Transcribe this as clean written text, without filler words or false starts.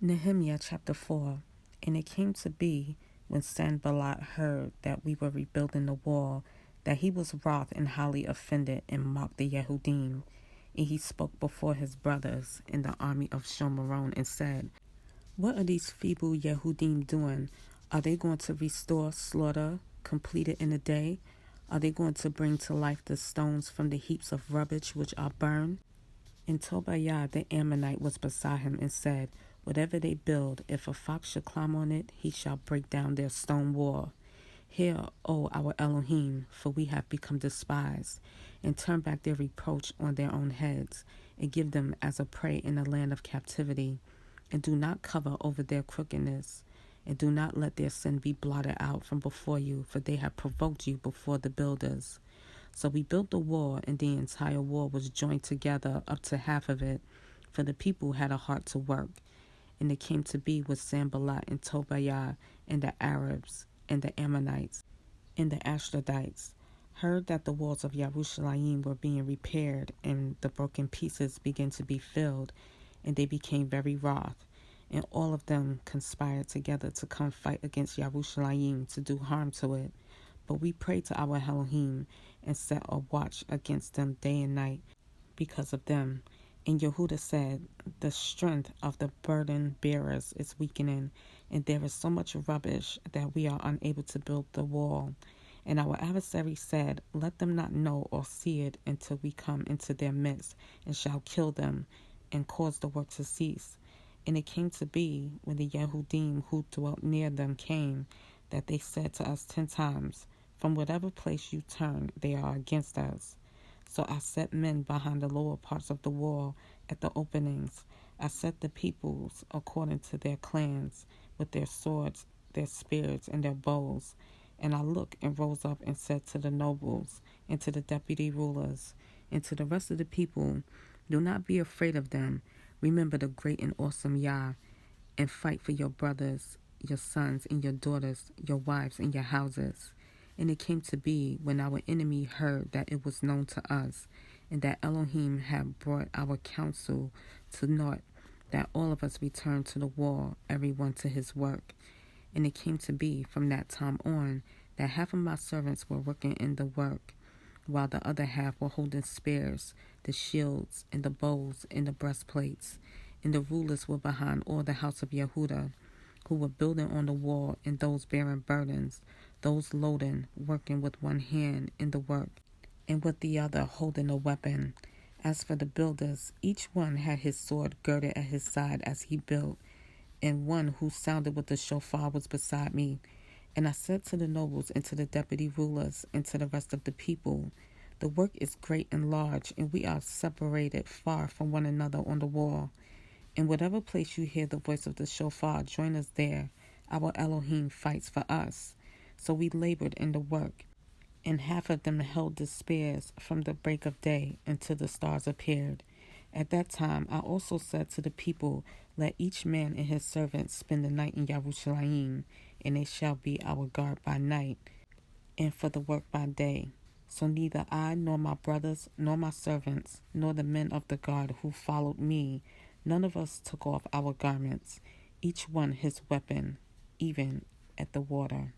Nehemiah chapter 4. And it came to be, when Sanballat heard that we were rebuilding the wall, that he was wroth and highly offended, and mocked the Yehudim. And he spoke before his brothers in the army of Shomeron, and said, What are these feeble Yehudim doing? Are they going to restore slaughter completed in a day? Are they going to bring to life the stones from the heaps of rubbish which are burned? And Tobiah the Ammonite was beside him, and said, Whatever they build, if a fox shall climb on it, he shall break down their stone wall. Hear, O our Elohim, for we have become despised, and turn back their reproach on their own heads, and give them as a prey in the land of captivity. And do not cover over their crookedness, and do not let their sin be blotted out from before you, for they have provoked you before the builders. So we built the wall, and the entire wall was joined together up to half of it, for the people had a heart to work. And it came to be with Sanballat and Tobiah and the Arabs and the Ammonites and the Ashdodites heard that the walls of Jerusalem were being repaired, and the broken pieces began to be filled, and they became very wroth. And all of them conspired together to come fight against Jerusalem, to do harm to it. But we prayed to our Elohim, and set a watch against them day and night because of them. And Yehuda said, The strength of the burden bearers is weakening, and there is so much rubbish that we are unable to build the wall. And our adversary said, Let them not know or see it until we come into their midst, and shall kill them, and cause the work to cease. And it came to be, when the Yehudim who dwelt near them came, that they said to us 10 times, From whatever place you turn, they are against us. So I set men behind the lower parts of the wall at the openings. I set the peoples according to their clans, with their swords, their spears, and their bows. And I looked and rose up and said to the nobles, and to the deputy rulers, and to the rest of the people, Do not be afraid of them. Remember the great and awesome Yah, and fight for your brothers, your sons, and your daughters, your wives, and your houses. And it came to be, when our enemy heard that it was known to us, and that Elohim had brought our counsel to naught, that all of us returned to the wall, every one to his work. And it came to be, from that time on, that half of my servants were working in the work, while the other half were holding spears, the shields, and the bows, and the breastplates. And the rulers were behind all the house of Yehuda, who were building on the wall, and those bearing burdens, those loading, working with one hand in the work, and with the other holding a weapon. As for the builders, each one had his sword girded at his side as he built, and one who sounded with the shofar was beside me. And I said to the nobles, and to the deputy rulers, and to the rest of the people, The work is great and large, and we are separated far from one another on the wall. In whatever place you hear the voice of the shofar, join us there. Our Elohim fights for us. So we labored in the work, and half of them held the spears from the break of day until the stars appeared. At that time I also said to the people, Let each man and his servant spend the night in Jerusalem, and they shall be our guard by night, and for the work by day. So neither I, nor my brothers, nor my servants, nor the men of the guard who followed me, none of us took off our garments, each one his weapon, even at the water.